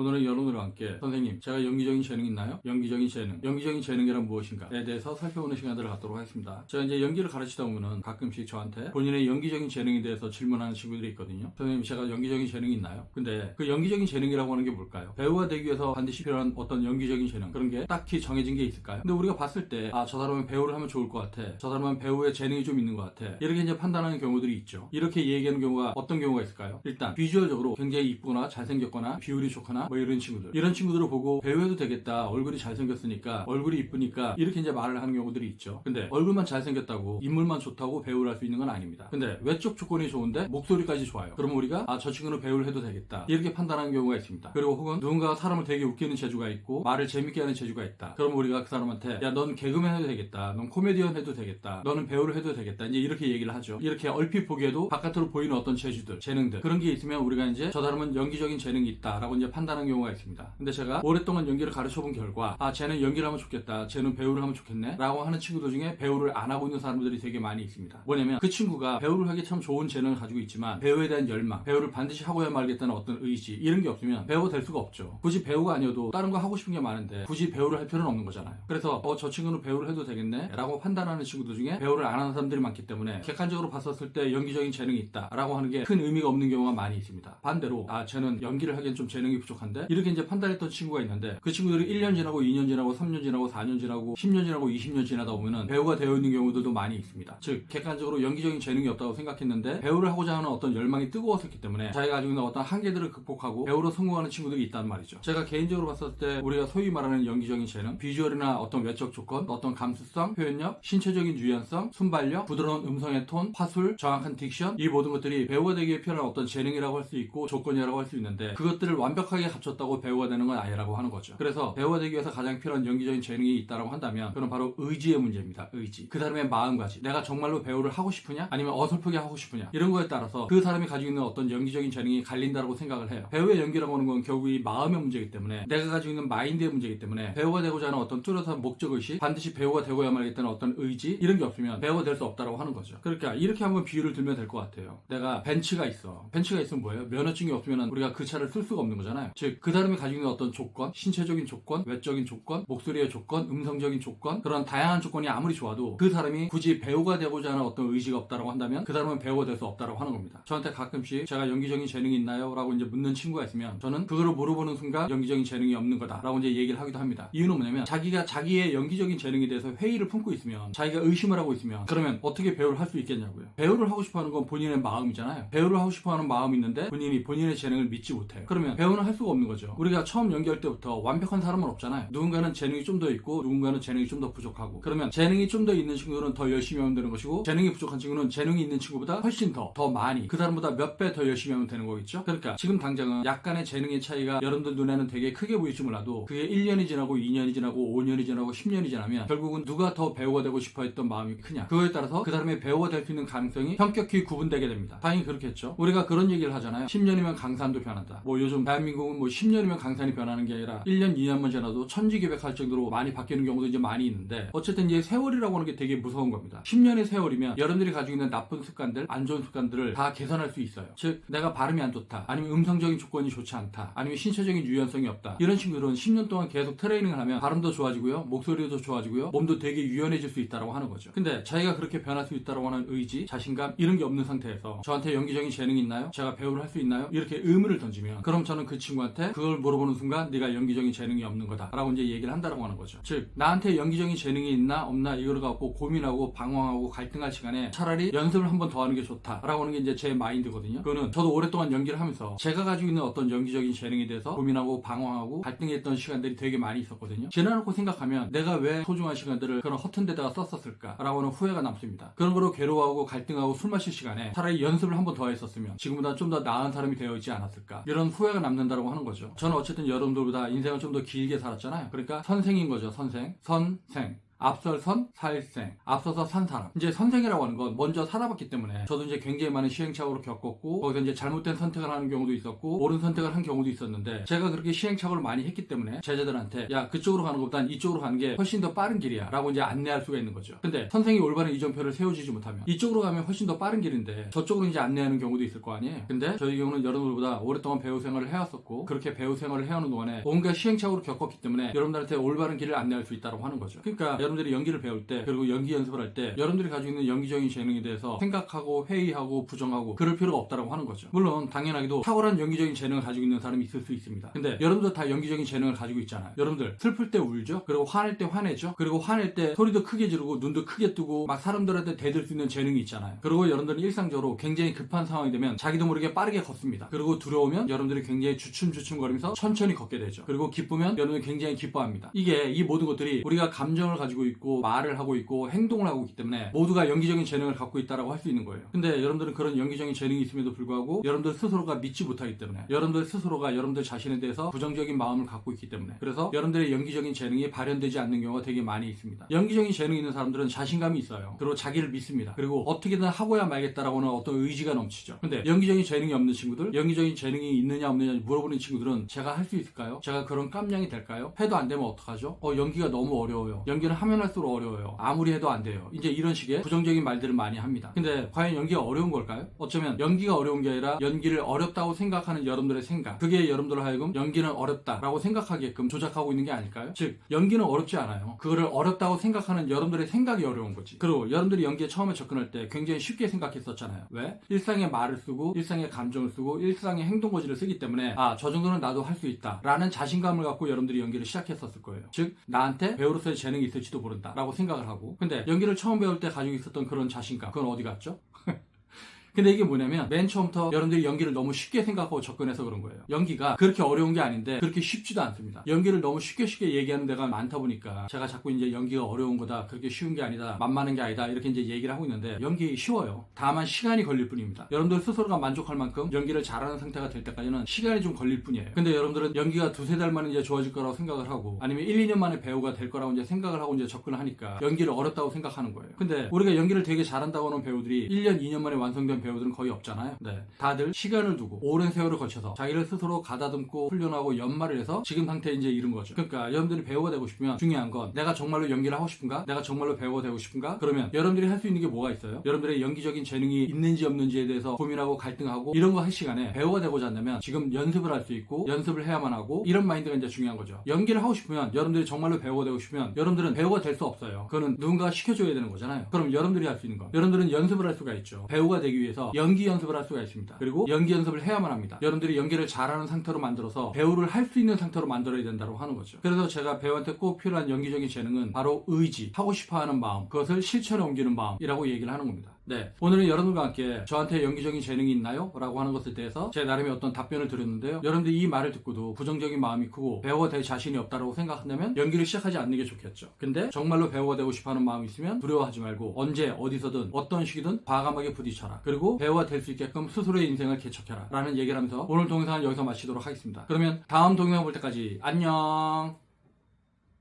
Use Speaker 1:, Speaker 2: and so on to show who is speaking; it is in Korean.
Speaker 1: 오늘은 여러분들과 함께 선생님, 제가 연기적인 재능 있나요? 연기적인 재능이란 무엇인가에 대해서 살펴보는 시간들을 갖도록 하겠습니다. 제가 이제 연기를 가르치다 보면은 가끔씩 저한테 본인의 연기적인 재능에 대해서 질문하는 친구들이 있거든요. 선생님, 제가 연기적인 재능이 있나요? 근데 그 연기적인 재능이라고 하는 게 뭘까요? 배우가 되기 위해서 반드시 필요한 어떤 연기적인 재능, 그런 게 딱히 정해진 게 있을까요? 근데 우리가 봤을 때 저 사람은 배우를 하면 좋을 것 같아, 저 사람은 배우의 재능이 좀 있는 것 같아, 이렇게 이제 판단하는 경우들이 있죠. 이렇게 얘기하는 경우가 어떤 경우가 있을까요? 일단 비주얼적으로 굉장히 이쁘거나 잘생겼거나 비율이 좋거나 뭐 이런 친구들을 보고 배우해도 되겠다, 얼굴이 잘생겼으니까, 얼굴이 이쁘니까, 이렇게 이제 말을 하는 경우들이 있죠. 근데 얼굴만 잘생겼다고, 인물만 좋다고 배우를 할 수 있는 건 아닙니다. 근데 외적 조건이 좋은데 목소리까지 좋아요. 그러면 우리가 저 친구는 배우를 해도 되겠다, 이렇게 판단하는 경우가 있습니다. 그리고 혹은 누군가가 사람을 되게 웃기는 재주가 있고 말을 재밌게 하는 재주가 있다. 그러면 우리가 그 사람한테 야, 넌 개그맨 해도 되겠다, 넌 코미디언 해도 되겠다, 너는 배우를 해도 되겠다, 이제 이렇게 얘기를 하죠. 이렇게 얼핏 보기에도 바깥으로 보이는 어떤 재주들, 재능들, 그런 게 있으면 우리가 이제 저 사람은 연기적인 재능이 있다라고 이제 판단하는 경우가 있습니다. 근데 제가 오랫동안 연기를 가르쳐본 결과 쟤는 연기를 하면 좋겠다, 쟤는 배우를 하면 좋겠네 라고 하는 친구들 중에 배우를 안 하고 있는 사람들이 되게 많이 있습니다. 뭐냐면 그 친구가 배우를 하기 참 좋은 재능을 가지고 있지만 배우에 대한 열망, 배우를 반드시 하고야 말겠다는 어떤 의지, 이런 게 없으면 배우가 될 수가 없죠. 굳이 배우가 아니어도 다른 거 하고 싶은 게 많은데 굳이 배우를 할 필요는 없는 거잖아요. 그래서 저 친구는 배우를 해도 되겠네 라고 판단하는 친구들 중에 배우를 안 하는 사람들이 많기 때문에 객관적으로 봤었을 때 연기적인 재능이 있다 라고 하는 게 큰 의미가 없는 경우가 많이 있습니다. 반대로 쟤는 연기를 하기엔 좀 재능이 부족한데, 이렇게 이제 판단했던 친구가 있는데 그 친구들이 1년 지나고 2년 지나고 3년 지나고 4년 지나고 10년 지나고 20년 지나다 보면은 배우가 되어 있는 경우들도 많이 있습니다. 즉 객관적으로 연기적인 재능이 없다고 생각했는데 배우를 하고자 하는 어떤 열망이 뜨거웠었기 때문에 자기가 가지고 있는 어떤 한계들을 극복하고 배우로 성공하는 친구들이 있단 말이죠. 제가 개인적으로 봤을 때 우리가 소위 말하는 연기적인 재능, 비주얼이나 어떤 외적 조건, 어떤 감수성, 표현력, 신체적인 유연성, 순발력, 부드러운 음성의 톤, 화술, 정확한 딕션, 이 모든 것들이 배우가 되기에 필요한 어떤 재능이라고 할 수 있고 조건이라고 할 수 있는데, 그것들을 완벽하게 갖췄다고 배우가 되는 건 아니라고 하는 거죠. 그래서 배우가 되기 위해서 가장 필요한 연기적인 재능이 있다고 한다면 그건 바로 의지의 문제입니다. 의지. 그 사람의 마음가짐. 내가 정말로 배우를 하고 싶으냐, 아니면 어설프게 하고 싶으냐, 이런 거에 따라서 그 사람이 가지고 있는 어떤 연기적인 재능이 갈린다고 생각을 해요. 배우의 연기라고 하는 건 결국 이 마음의 문제이기 때문에, 내가 가지고 있는 마인드의 문제이기 때문에, 배우가 되고자 하는 어떤 뚜렷한 목적의식, 반드시 배우가 되고야 말겠다는 어떤 의지, 이런 게 없으면 배우가 될 수 없다고 하는 거죠. 그러니까 이렇게 한번 비유를 들면 될 것 같아요. 내가 벤츠가 있어. 벤츠가 있으면 뭐예요? 면허증이 없으면 우리가 그 차를 쓸 수가 없는 거잖아요. 즉 그 사람이 가지고 있는 어떤 조건, 신체적인 조건, 외적인 조건, 목소리의 조건, 음성적인 조건, 그런 다양한 조건이 아무리 좋아도 그 사람이 굳이 배우가 되고자 하는 어떤 의지가 없다고 한다면 그 사람은 배우가 될 수 없다고 하는 겁니다. 저한테 가끔씩 제가 연기적인 재능이 있나요? 라고 이제 묻는 친구가 있으면 저는 그거를 물어보는 순간 연기적인 재능이 없는 거다 라고 이제 얘기를 하기도 합니다. 이유는 뭐냐면 자기가 자기의 연기적인 재능에 대해서 회의를 품고 있으면, 자기가 의심을 하고 있으면, 그러면 어떻게 배우를 할 수 있겠냐고요. 배우를 하고 싶어 하는 건 본인의 마음이잖아요. 배우를 하고 싶어 하는 마음이 있는데 본인의 재능을 믿지 못해요. 그러면 배우는 할 수가 없는 거죠. 우리가 처음 연기할 때부터 완벽한 사람은 없잖아요. 누군가는 재능이 좀 더 있고 누군가는 재능이 좀 더 부족하고, 그러면 재능이 좀 더 있는 친구들은 더 열심히 하면 되는 것이고, 재능이 부족한 친구는 재능이 있는 친구보다 훨씬 더 많이, 그 사람보다 몇 배 더 열심히 하면 되는 거겠죠. 그러니까 지금 당장은 약간의 재능의 차이가 여러분들 눈에는 되게 크게 보일지 몰라도 그게 1년이 지나고 2년이 지나고 5년이 지나고 10년이 지나면 결국은 누가 더 배우가 되고 싶어 했던 마음이 크냐, 그거에 따라서 그 사람의 배우가 될 수 있는 가능성이 현격히 구분되게 됩니다. 당연히 그렇겠죠. 우리가 그런 얘기를 하잖아요. 10년이면 강산도 변한다. 뭐 요즘 대한민국은 뭐 10년이면 강산이 변하는 게 아니라 1년 2년만 지나도 천지개벽할 정도로 많이 바뀌는 경우도 이제 많이 있는데, 어쨌든 이제 세월이라고 하는 게 되게 무서운 겁니다. 10년의 세월이면 여러분들이 가지고 있는 나쁜 습관들, 안 좋은 습관들을 다 개선할 수 있어요. 즉 내가 발음이 안 좋다, 아니면 음성적인 조건이 좋지 않다, 아니면 신체적인 유연성이 없다, 이런 친구들은 10년 동안 계속 트레이닝을 하면 발음도 좋아지고요, 목소리도 좋아지고요, 몸도 되게 유연해질 수 있다고 하는 거죠. 근데 자기가 그렇게 변할 수 있다고 하는 의지, 자신감, 이런 게 없는 상태에서 저한테 연기적인 재능이 있나요? 제가 배우를 할 수 있나요? 이렇게 의문을 던지면, 그럼 저는 그 친구한테 그걸 물어보는 순간 네가 연기적인 재능이 없는 거다 라고 이제 얘기를 한다고 하는 거죠. 즉 나한테 연기적인 재능이 있나 없나 이걸 갖고 고민하고 방황하고 갈등할 시간에 차라리 연습을 한 번 더 하는 게 좋다 라고 하는 게 이제 제 마인드거든요. 그거는 저도 오랫동안 연기를 하면서 제가 가지고 있는 어떤 연기적인 재능에 대해서 고민하고 방황하고 갈등했던 시간들이 되게 많이 있었거든요. 지나놓고 생각하면 내가 왜 소중한 시간들을 그런 허튼 데다가 썼었을까 라고 하는 후회가 남습니다. 그런 거로 괴로워하고 갈등하고 술 마실 시간에 차라리 연습을 한 번 더 했었으면 지금보다 좀 더 나은 사람이 되어 있지 않았을까, 이런 후회가 남는다고 하는 거죠. 저는 어쨌든 여러분들보다 인생을 좀 더 길게 살았잖아요. 그러니까 선생인 거죠. 선생. 앞설선 사일생, 앞서서 산 사람. 이제 선생이라고 하는 건 먼저 살아봤기 때문에 저도 이제 굉장히 많은 시행착오를 겪었고 거기서 이제 잘못된 선택을 하는 경우도 있었고 옳은 선택을 한 경우도 있었는데 제가 그렇게 시행착오를 많이 했기 때문에 제자들한테 야 그쪽으로 가는 것보단 이쪽으로 가는 게 훨씬 더 빠른 길이야 라고 이제 안내할 수가 있는 거죠. 근데 선생이 올바른 이정표를 세워주지 못하면 이쪽으로 가면 훨씬 더 빠른 길인데 저쪽으로 이제 안내하는 경우도 있을 거 아니에요. 근데 저희 경우는 여러분들보다 오랫동안 배우 생활을 해왔었고 그렇게 배우 생활을 해오는 동안에 온갖 시행착오를 겪었기 때문에 여러분들한테 올바른 길을 안내할 수 있다고 하는 거죠. 그러니까 여러분들이 연기를 배울 때 그리고 연기 연습을 할 때 여러분들이 가지고 있는 연기적인 재능에 대해서 생각하고 회의하고 부정하고 그럴 필요가 없다고 하는 거죠. 물론 당연하게도 탁월한 연기적인 재능을 가지고 있는 사람이 있을 수 있습니다. 근데 여러분들 다 연기적인 재능을 가지고 있잖아요. 여러분들 슬플 때 울죠. 그리고 화낼 때 화내죠. 그리고 화낼 때 소리도 크게 지르고 눈도 크게 뜨고 막 사람들한테 대들 수 있는 재능이 있잖아요. 그리고 여러분들은 일상적으로 굉장히 급한 상황이 되면 자기도 모르게 빠르게 걷습니다. 그리고 두려우면 여러분들이 굉장히 주춤주춤거리면서 천천히 걷게 되죠. 그리고 기쁘면 여러분들이 굉장히 기뻐합니다. 이게 이 모든 것들이 우리가 감정을 가지고 있고 말을 하고 있고 행동을 하고 있기 때문에 모두가 연기적인 재능을 갖고 있다고 할 수 있는 거예요. 근데 여러분들은 그런 연기적인 재능이 있음에도 불구하고 여러분들 스스로가 믿지 못하기 때문에 여러분들 스스로가 여러분들 자신에 대해서 부정적인 마음을 갖고 있기 때문에 그래서 여러분들의 연기적인 재능이 발현되지 않는 경우가 되게 많이 있습니다. 연기적인 재능이 있는 사람들은 자신감이 있어요. 그리고 자기를 믿습니다. 그리고 어떻게든 하고야 말겠다라고는 어떤 의지가 넘치죠. 근데 연기적인 재능이 없는 친구들, 연기적인 재능이 있느냐 없느냐 물어보는 친구들은 제가 할 수 있을까요? 제가 그런 깜냥이 될까요? 해도 안 되면 어떡하죠? 연기가 너무 어려워요. 연기는 하면 할수록 어려워요. 아무리 해도 안 돼요. 이제 이런 식의 부정적인 말들을 많이 합니다. 근데 과연 연기가 어려운 걸까요? 어쩌면 연기가 어려운 게 아니라 연기를 어렵다고 생각하는 여러분들의 생각, 그게 여러분들로 하여금 연기는 어렵다라고 생각하게끔 조작하고 있는 게 아닐까요? 즉 연기는 어렵지 않아요. 그거를 어렵다고 생각하는 여러분들의 생각이 어려운 거지. 그리고 여러분들이 연기에 처음에 접근할 때 굉장히 쉽게 생각했었잖아요. 왜? 일상의 말을 쓰고 일상의 감정을 쓰고 일상의 행동거지를 쓰기 때문에 저 정도는 나도 할 수 있다 라는 자신감을 갖고 여러분들이 연기를 시작했었을 거예요. 즉 나한테 배우로서의 재능이 있을지도 모른다 라고 생각을 하고, 근데 연기를 처음 배울 때 가지고 있었던 그런 자신감, 그건 어디 갔죠? 근데 이게 뭐냐면 맨 처음부터 여러분들이 연기를 너무 쉽게 생각하고 접근해서 그런 거예요. 연기가 그렇게 어려운 게 아닌데 그렇게 쉽지도 않습니다. 연기를 너무 쉽게 얘기하는 데가 많다 보니까 제가 자꾸 이제 연기가 어려운 거다, 그렇게 쉬운 게 아니다, 만만한 게 아니다 이렇게 이제 얘기를 하고 있는데 연기 쉬워요. 다만 시간이 걸릴 뿐입니다. 여러분들 스스로가 만족할 만큼 연기를 잘하는 상태가 될 때까지는 시간이 좀 걸릴 뿐이에요. 근데 여러분들은 연기가 두세 달 만에 이제 좋아질 거라고 생각을 하고 아니면 1, 2년 만에 배우가 될 거라고 이제 생각을 하고 이제 접근을 하니까 연기를 어렵다고 생각하는 거예요. 근데 우리가 연기를 되게 잘한다고 하는 배우들이 1년, 2년 만에 완성된 배우들은 거의 없잖아요. 네. 다들 시간을 두고 오랜 세월을 거쳐서 자기를 스스로 가다듬고 훈련하고 연마를 해서 지금 상태에 이제 이른 거죠. 그러니까 여러분들이 배우가 되고 싶으면 중요한 건 내가 정말로 연기를 하고 싶은가? 내가 정말로 배우가 되고 싶은가? 그러면 여러분들이 할 수 있는 게 뭐가 있어요? 여러분들의 연기적인 재능이 있는지 없는지에 대해서 고민하고 갈등하고 이런 거 할 시간에 배우가 되고자 한다면 지금 연습을 할 수 있고 연습을 해야만 하고 이런 마인드가 이제 중요한 거죠. 연기를 하고 싶으면 여러분들이 정말로 배우가 되고 싶으면 여러분들은 배우가 될 수 없어요. 그거는 누군가가 시켜줘야 되는 거잖아요. 그럼 여러분들이 할 수 있는 거, 여러분들은 연습을 할 수가 있죠. 배우가 되기 위해서 연기 연습을 할 수가 있습니다. 그리고 연기 연습을 해야만 합니다. 여러분들이 연기를 잘하는 상태로 만들어서 배우를 할 수 있는 상태로 만들어야 된다고 하는 거죠. 그래서 제가 배우한테 꼭 필요한 연기적인 재능은 바로 의지, 하고 싶어하는 마음, 그것을 실천에 옮기는 마음이라고 얘기를 하는 겁니다. 네, 오늘은 여러분과 함께 저한테 연기적인 재능이 있나요? 라고 하는 것에 대해서 제 나름의 어떤 답변을 드렸는데요. 여러분들이 이 말을 듣고도 부정적인 마음이 크고 배우가 될 자신이 없다고 생각한다면 연기를 시작하지 않는 게 좋겠죠. 근데 정말로 배우가 되고 싶어하는 마음이 있으면 두려워하지 말고 언제 어디서든 어떤 시기든 과감하게 부딪혀라. 그리고 배우가 될 수 있게끔 스스로의 인생을 개척해라 라는 얘기를 하면서 오늘 동영상은 여기서 마치도록 하겠습니다. 그러면 다음 동영상 볼 때까지 안녕.